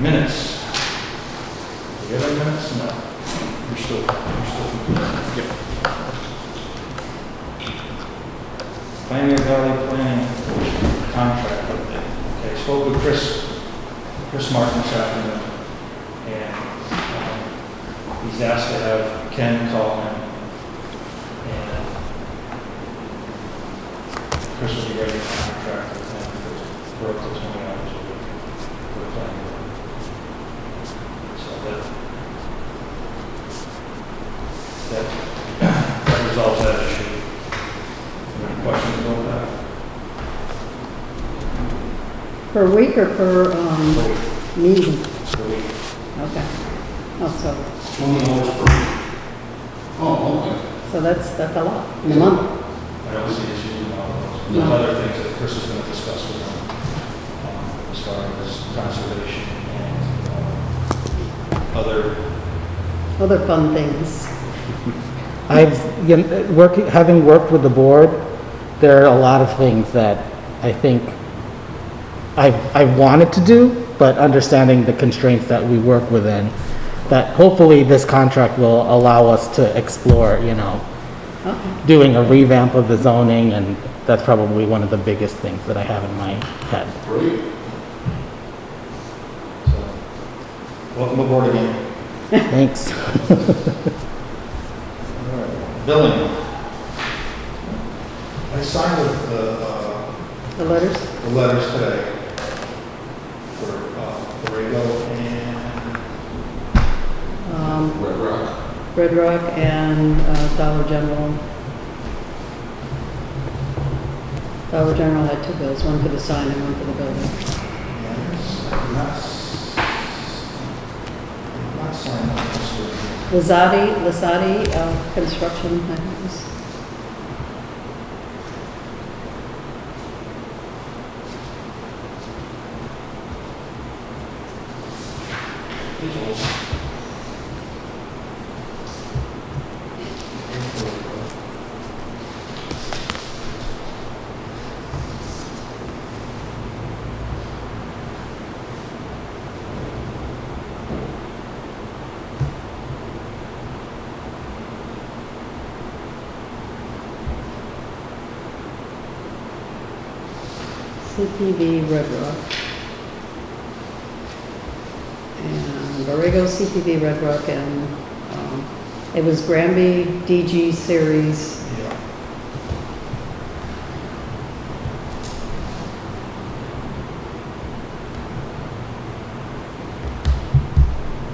Minutes. Do you have any minutes? No. You're still Yep. Pioneer Valley Planning contract update. Okay, spoke with Chris Martin this afternoon, and he's asked to have Ken call him, and Chris will be ready to contract with him for up to 20 hours a week for planning. So that resolves that issue. Any questions about that? Per week or per meeting? Per week. Okay. Oh, so $20 per week. Oh, okay. so that's a lot in a month. I don't see issues with all of those. No. There's other things that Chris is going to discuss with him, as far as conservation and Other fun things. Having worked with the board, there are a lot of things that I think I wanted to do, but understanding the constraints that we work within, that hopefully this contract will allow us to explore, Okay. doing a revamp of the zoning, and that's probably one of the biggest things that I have in my head. Great. So, welcome aboard again. Thanks. All right. Billing. I signed The letters? the letters today for Borrego and Red Rock. Red Rock and Dollar General. Dollar General had two bills, one for the sign and one for the building. not signed up this week. Lasati Construction, I think it was. CPV Red Rock. And Borrego CPV Red Rock, and it was Granby DG Series. Yeah.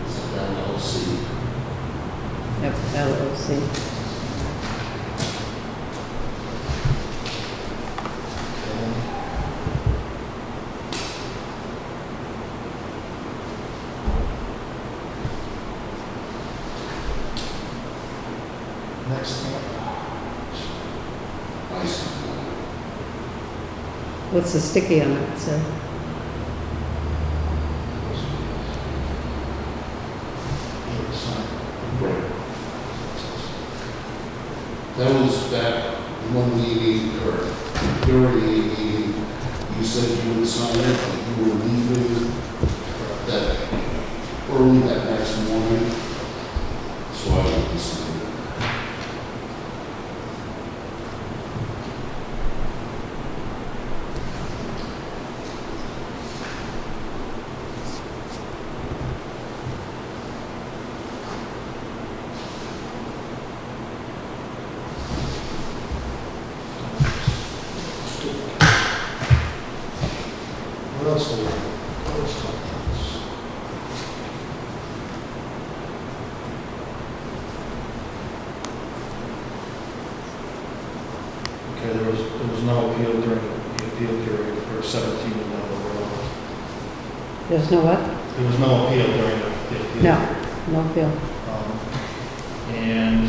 It's an LLC. Yep, LLC. Next one. License. What's the sticky on it? So Right. That was back one meeting, or during a meeting, you said you would sign it, but you were leaving that early that next morning, so I wouldn't sign it. What else do we have? What else do we have? Okay, there was no appeal during the appeal period for 17 Level Road. there's no what? There was no appeal during the appeal No, period. no bill. And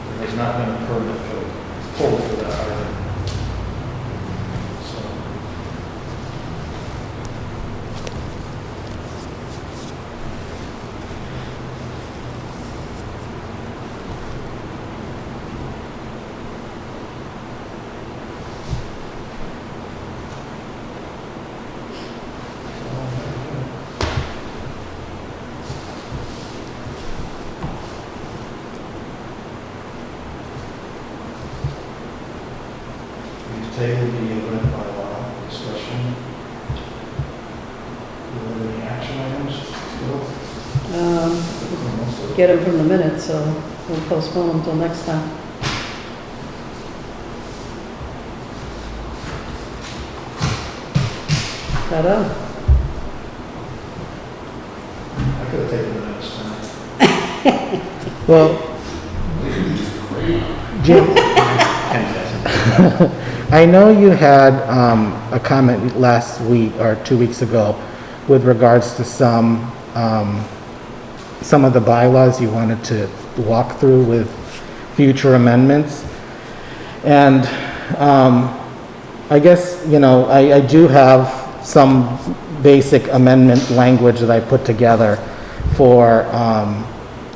there has not been a permit pulled for that either. So, We've tabled the event by law discussion. Were there any action items? Bill? Get them from the minutes, so we'll postpone them until next time. Ta-da. I could have taken the minutes tonight. Well, Jim, 10 seconds. I know you had a comment last week or 2 weeks ago with regards to some of the bylaws you wanted to walk through with future amendments. And I guess, I do have some basic amendment language that I put together for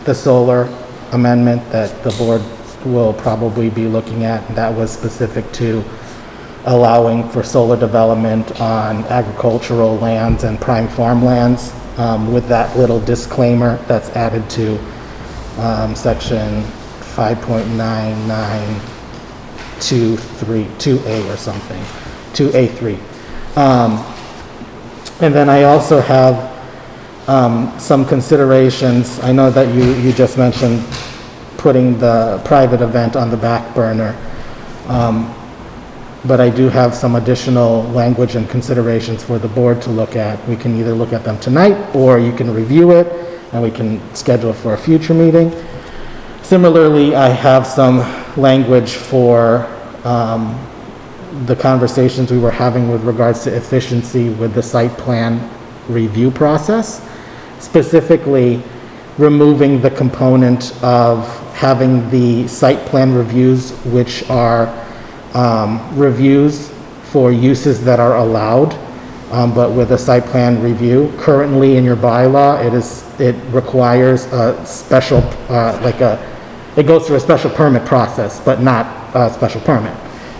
the solar amendment that the board will probably be looking at. And that was specific to allowing for solar development on agricultural lands and prime farmlands, with that little disclaimer that's added to section 5.9923 or something, 2A3. And then I also have some considerations. I know that you just mentioned putting the private event on the back burner. But I do have some additional language and considerations for the board to look at. We can either look at them tonight, or you can review it, and we can schedule for a future meeting. Similarly, I have some language for the conversations we were having with regards to efficiency with the site plan review process, specifically removing the component of having the site plan reviews, which are reviews for uses that are allowed, but with a site plan review. Currently in your bylaw, it requires a special, it goes through a special permit process, but not a special permit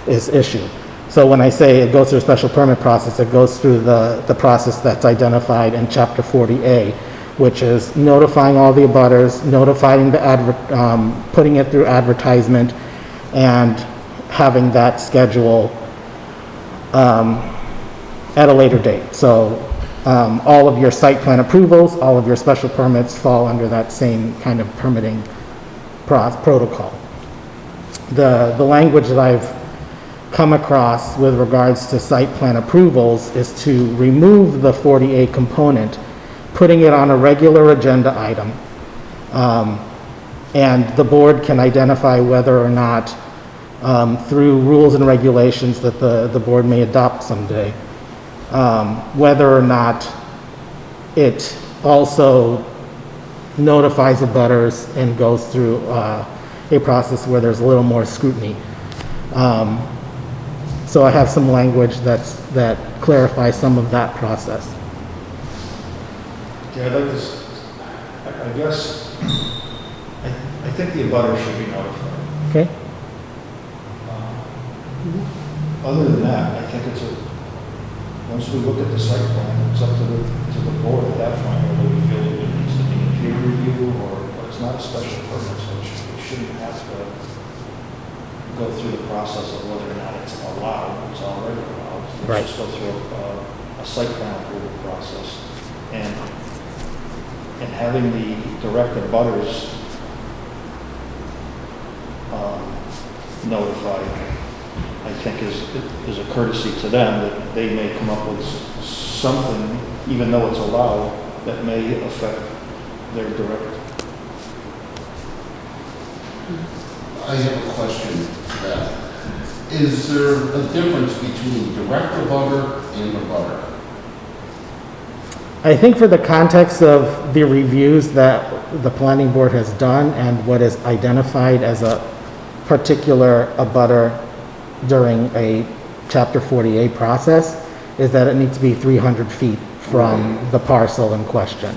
is issued. So when I say it goes through a special permit process, it goes through the process that's identified in Chapter 40A, which is notifying all the abutters, notifying putting it through advertisement, and having that schedule at a later date. So all of your site plan approvals, all of your special permits fall under that same kind of permitting protocol. The language that I've come across with regards to site plan approvals is to remove the 40A component, putting it on a regular agenda item, and the board can identify whether or not through rules and regulations that the board may adopt someday, whether or not it also notifies abutters and goes through a process where there's a little more scrutiny. So I have some language that clarifies some of that process. Yeah, I'd like to, I guess, I think the abutter should be notified. Okay? Other than that, I think once we look at the site plan, it's up to the board at that point, whether we feel it needs to be a peer review but it's not a special permit, so it shouldn't have to go through the process of whether or not it's allowed. It's already allowed. Right. Just go through a site plan approval process. And having the direct abutters notified, I think is a courtesy to them, that they may come up with something, even though it's allowed, that may affect their direct. I have a question to that. Is there a difference between direct abutter and abutter? I think for the context of the reviews that the planning board has done and what is identified as a particular abutter during a Chapter 40A process, is that it needs to be 300 feet from the parcel in question.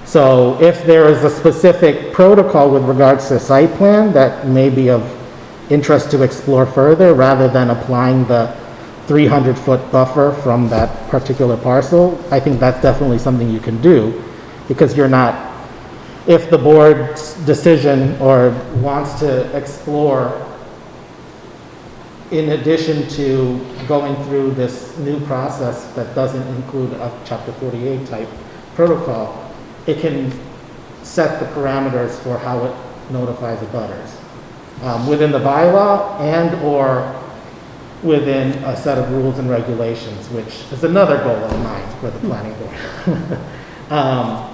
So if there is a specific protocol with regards to site plan that may be of interest to explore further, rather than applying the 300-foot buffer from that particular parcel, I think that's definitely something you can do, because you're not, if the board's decision or wants to explore in addition to going through this new process that doesn't include a Chapter 48 type protocol, it can set the parameters for how it notifies abutters. Within the bylaw and/or within a set of rules and regulations, which is another goal of mine for the planning board.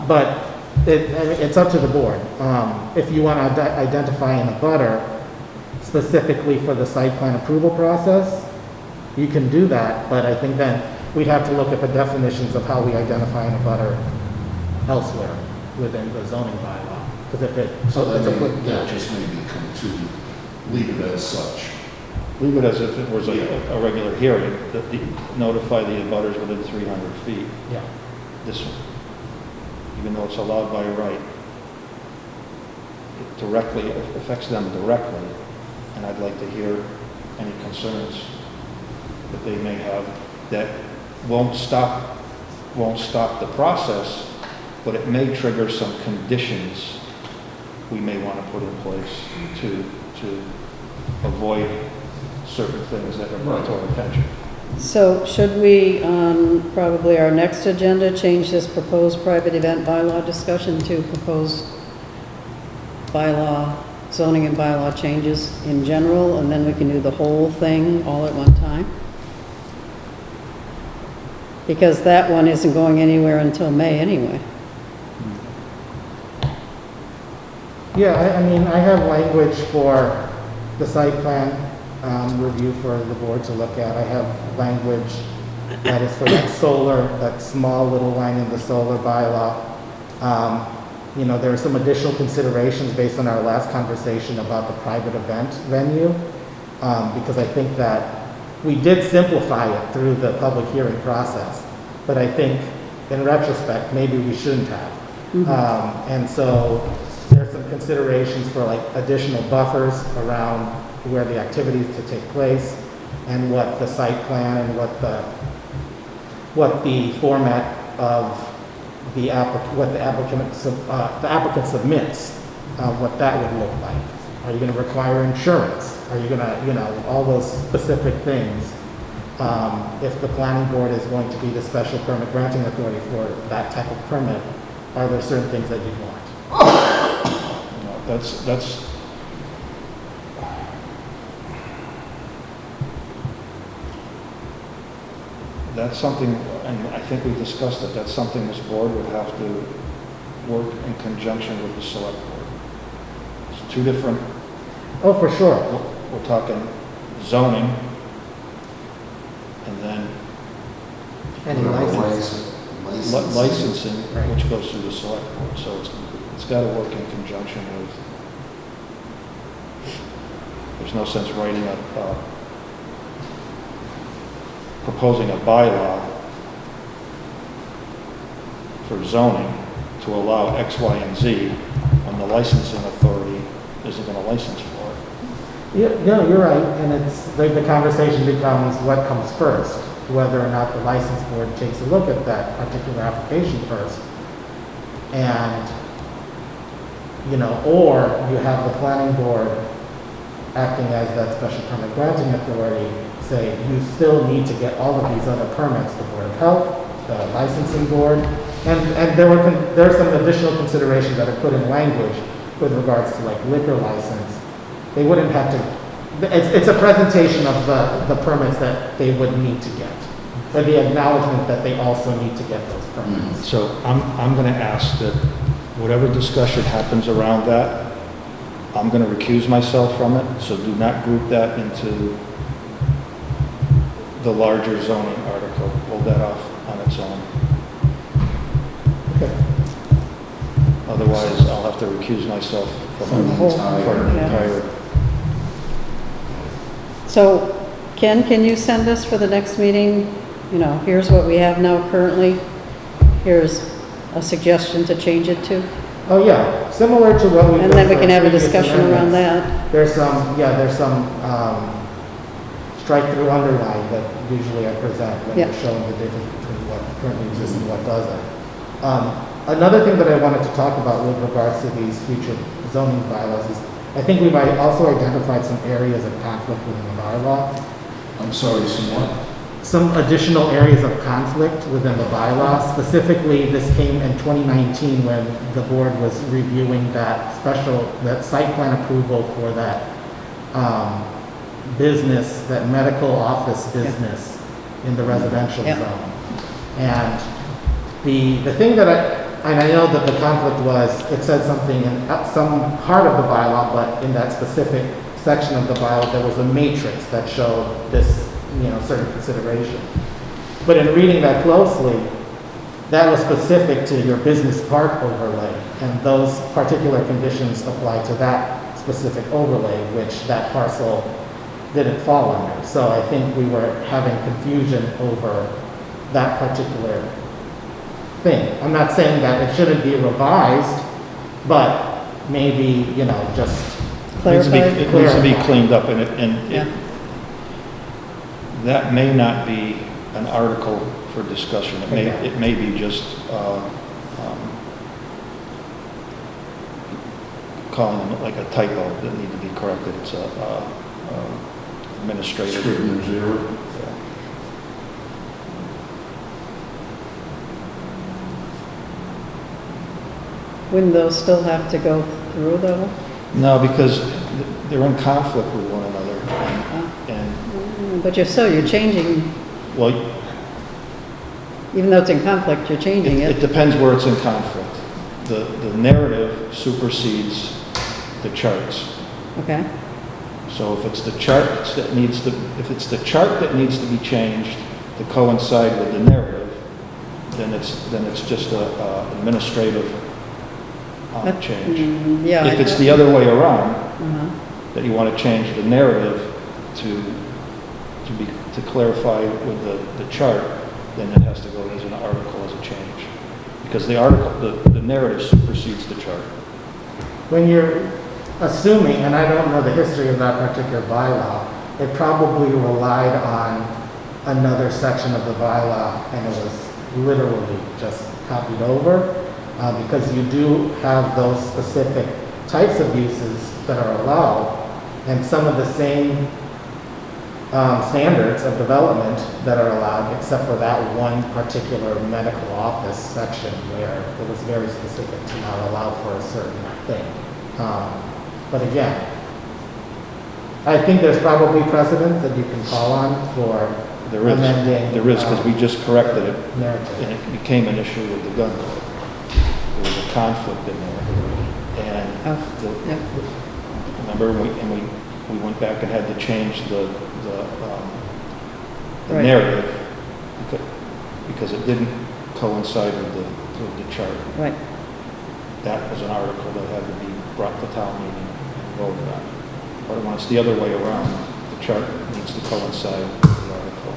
But it's up to the board. If you want to identify an abutter specifically for the site plan approval process, you can do that, but I think then we'd have to look at the definitions of how we identify an abutter elsewhere within the zoning bylaw. Because if it, So it's a that quick- that just maybe come to leave it as such. Leave it as if it was a regular hearing, that notify the abutters within 300 feet. Yeah. This one, even though it's allowed by right, it directly affects them directly, and I'd like to hear any concerns that they may have that won't stop the process, but it may trigger some conditions we may want to put in place to avoid certain things that are brought to our attention. So should we, on probably our next agenda, change this proposed private event bylaw discussion to proposed bylaw, zoning and bylaw changes in general, and then we can do the whole thing all at one time? Because that one isn't going anywhere until May anyway. Yeah, I mean, I have language for the site plan review for the board to look at. I have language that is for that solar, that small little line in the solar bylaw. You know, there are some additional considerations based on our last conversation about the private event venue, because I think that we did simplify it through the public hearing process, but I think in retrospect, maybe we shouldn't have. And so there's some considerations for like additional buffers around where the activities to take place and what the site plan and what the format of the applicant submits, what that would look like. Are you going to require insurance? Are you going to, you know, all those specific things. If the planning board is going to be the special permit granting authority for that type of permit, are there certain things that you want? That's something, and I think we discussed it, that's something this board would have to work in conjunction with the select board. It's two different, Oh, for sure. we're talking zoning, and then Any license. licensing, Right. which goes through the select board, so it's got to work in conjunction with, there's no sense writing proposing a bylaw for zoning to allow X, Y, and Z when the licensing authority isn't going to license for it. Yeah, no, you're right, and it's, the conversation becomes what comes first, whether or not the license board takes a look at that particular application first. And, you know, or you have the planning board acting as that special permit granting authority, say, you still need to get all of these other permits, the Board of Health, the licensing board, and there are some additional considerations that are put in language with regards to like liquor license. They wouldn't have to, it's a presentation of the permits that they would need to get, or the acknowledgement that they also need to get those permits. So I'm going to ask that whatever discussion happens around that, I'm going to recuse myself from it, so do not group that into the larger zoning article. Hold that off on its own. Okay. Otherwise, I'll have to recuse myself from From the the entire- entire. So, Ken, can you send us for the next meeting, you know, here's what we have now currently, here's a suggestion to change it to? Oh, yeah, similar to what we've done And then we for can have a previous discussion around amendments. that. There's some strike-through underline that usually I present when Yeah. we're showing the difference between what currently exists and what doesn't. Another thing that I wanted to talk about with regards to these future zoning bylaws is I think we might also identified some areas of conflict within the bylaw. I'm sorry, somewhat. Some additional areas of conflict within the bylaw. Specifically, this came in 2019 when the board was reviewing that site plan approval for that business, that medical office business in the residential Yeah. zone. And the thing that and I know that the conflict was, it said something in some part of the bylaw, but in that specific section of the bylaw, there was a matrix that showed this, certain consideration. But in reading that closely, that was specific to your business park overlay, and those particular conditions apply to that specific overlay, which that parcel didn't fall under. So I think we were having confusion over that particular thing. I'm not saying that it shouldn't be revised, but maybe, just It needs to be Clarify. cleaned up, Yeah. that may not be an article for discussion. Okay. It may be just, calling them like a typo that need to be corrected. It's administrative. Scrivener's error. Yeah. Wouldn't those still have to go through though? No, because they're in conflict with one another, and, But you're changing, well, even though it's in conflict, you're changing it it. depends where it's in conflict. The narrative supersedes the charts. Okay, So if it's the charts that needs to, if it's the chart that needs to be changed to coincide with the narrative, then it's just a administrative change. yeah. If it's the other way around, Uh-huh. that you want to change the narrative to clarify with the chart, then it has to go as an article as a change. Because the article, the narrative supersedes the chart. when you're assuming, and I don't know the history of that particular bylaw, it probably relied on another section of the bylaw, and it was literally just copied over, because you do have those specific types of uses that are allowed, and some of the same standards of development that are allowed, except for that one particular medical office section where it was very specific to not allow for a certain thing. But again, I think there's probably precedent that you can call on for There is, amending. because we just corrected it, Narrative. and it became an issue with the gun code. There was a conflict in there, and Oh, yeah. remember, we went back and had to change the Right. narrative, because it didn't coincide with the chart. Right, That was an article that had to be brought to town meeting and voted on. But when it's the other way around, the chart needs to coincide with the article.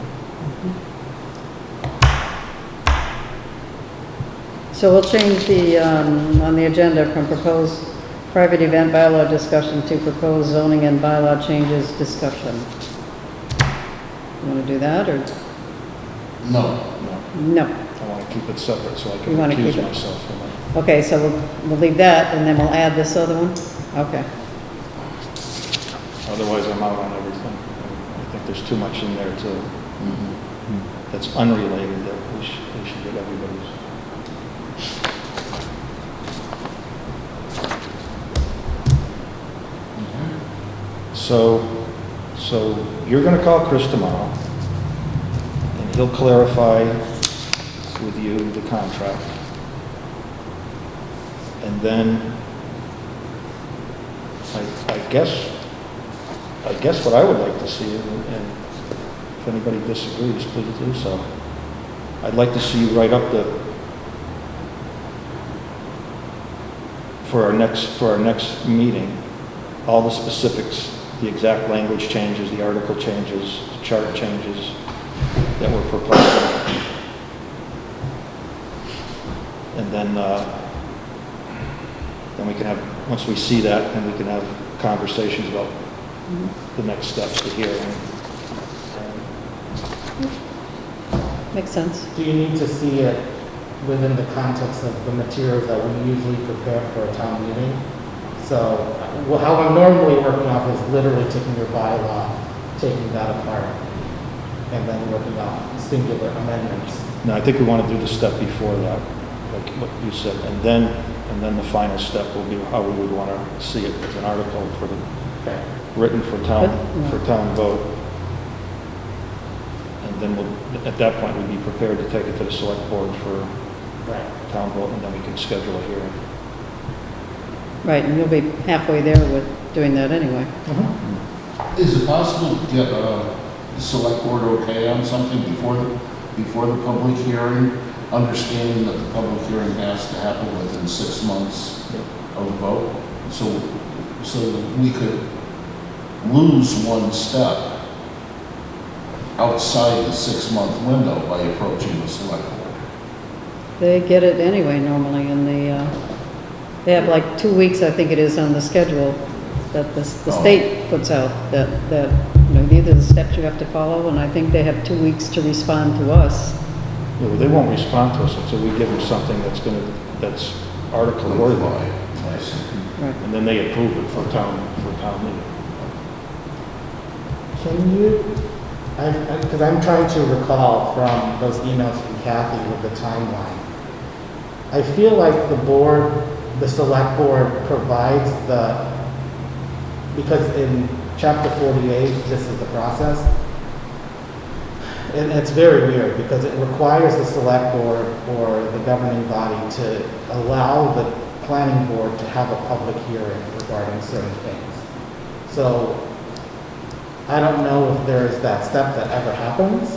so we'll change the, on the agenda from proposed private event bylaw discussion to proposed zoning and bylaw changes discussion. You want to do that, or? No. No. I want to keep it separate so I You can wanna accuse keep it- myself from it. Okay, so we'll leave that, and then we'll add this other one? Okay. Otherwise, I'm out on everything. I think there's too much in there Mhm. that's unrelated that we should get everybody's. So you're going to call Chris tomorrow, and he'll clarify with you the contract. And then, I guess what I would like to see, and if anybody disagrees, please do so. I'd like to see you write up for our next meeting, all the specifics, the exact language changes, the article changes, the chart changes that we're proposing. And then we can have, once we see that, then we can have conversations about the next steps to hearing. Makes sense. Do you need to see it within the context of the materials that we usually prepare for a town meeting? So, well, how I'm normally working off is literally taking your bylaw, taking that apart, and then working off singular amendments. No, I think we want to do the step before that, like what you said, and then the final step will be how we would want to see it as an article for the, Okay. written for town vote. And then we'll, at that point, we'd be prepared to take it to the select board for Right. town vote, and then we can schedule a hearing. Right, and you'll be halfway there with doing that anyway. Is it possible to get the select board okay on something before the public hearing, understanding that the public hearing has to happen within 6 months of the vote? So that we could lose one step outside the 6-month window by approaching the select board. They get it anyway normally in the, they have like 2 weeks, I think it is, on the schedule that the state puts out, that, you know, these are the steps you have to follow, and I think they have 2 weeks to respond to us. Yeah, well, they won't respond to us until we give them something that's article worthy, Right. and then they approve it for town meeting. Can you, because I'm trying to recall from those emails from Kathy with the timeline. I feel like the select board provides because in chapter 48, this is the process. And it's very weird because it requires the select board or the governing body to allow the planning board to have a public hearing regarding certain things. So I don't know if there is that step that ever happens,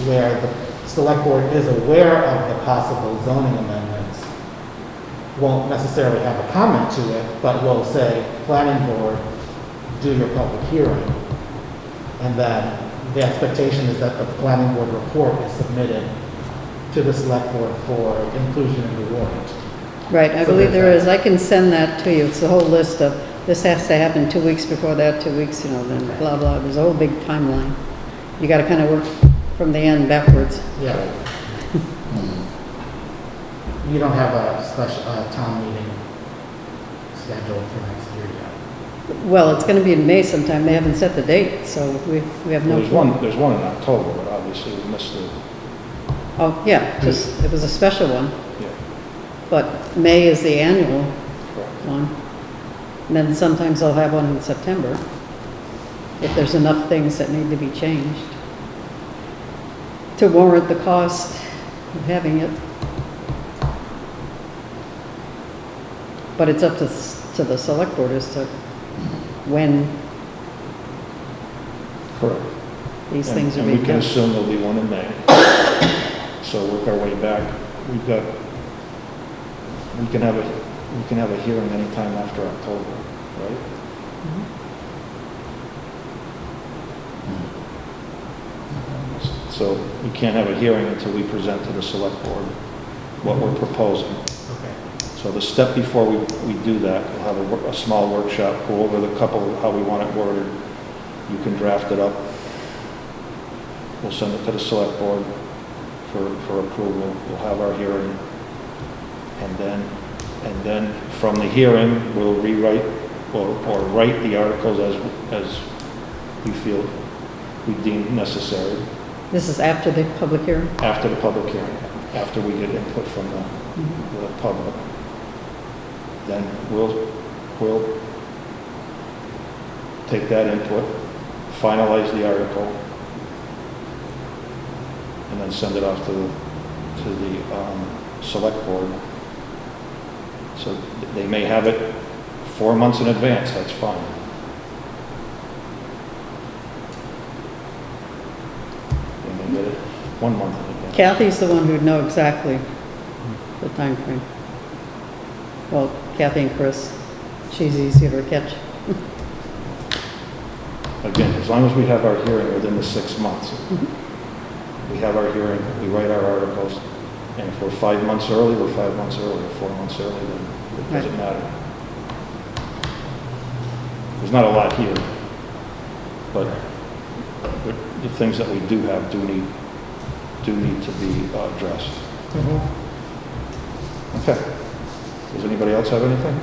where the select board is aware of the possible zoning amendments, won't necessarily have a comment to it, but will say, planning board, do your public hearing. And then the expectation is that the planning board report is submitted to the select board for inclusion in the warrant. Right, I So believe there there's is. I can send that to you. It's a whole list of, this has to happen 2 weeks before that, 2 weeks, you know, then blah, blah. There's a whole big timeline. You got to kind of work from the end backwards. Yeah. You don't have a special town meeting scheduled for next year yet. Well, it's going to be in May sometime. They haven't set the date, so we have no. There's one in October, but obviously we missed it. Oh, yeah, just, it was a special one, Yeah, but May is the annual correct. one. And then sometimes they'll have one in September, if there's enough things that need to be changed to warrant the cost of having it. But it's up to the select board as to when Correct. these things are And being we can done. assume there'll be one in May. So work our way back. We can have a hearing anytime after October, right? So we can't have a hearing until we present to the select board what we're proposing. Okay. So the step before we do that, we'll have a small workshop, go over the couple, how we want it worded. You can draft it up. We'll send it to the select board for approval. We'll have our hearing. And then from the hearing, we'll rewrite or write the articles as we feel we deem necessary This is after the public hearing? after the public hearing, after we get input from the public. Then we'll take that input, finalize the article, and then send it off to the select board. So they may have it 4 months in advance, that's fine. They may get it 1 month in advance. Kathy's the one who'd know exactly the time frame. Well, Kathy and Chris, she's easier to catch. Again, as long as we have our hearing within the 6 months. We have our hearing, we write our articles, and if we're 5 months early, we're 5 months early, or 4 months early, then it doesn't matter. There's not a lot here, but the things that we do have do need to be addressed. Okay. Does anybody else have anything?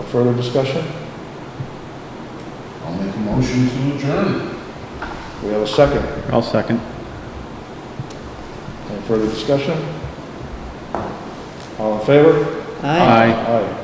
No further discussion? I'll make a motion to adjourn. We have a second. I'll second. Any further discussion? All in favor? Aye. Aye.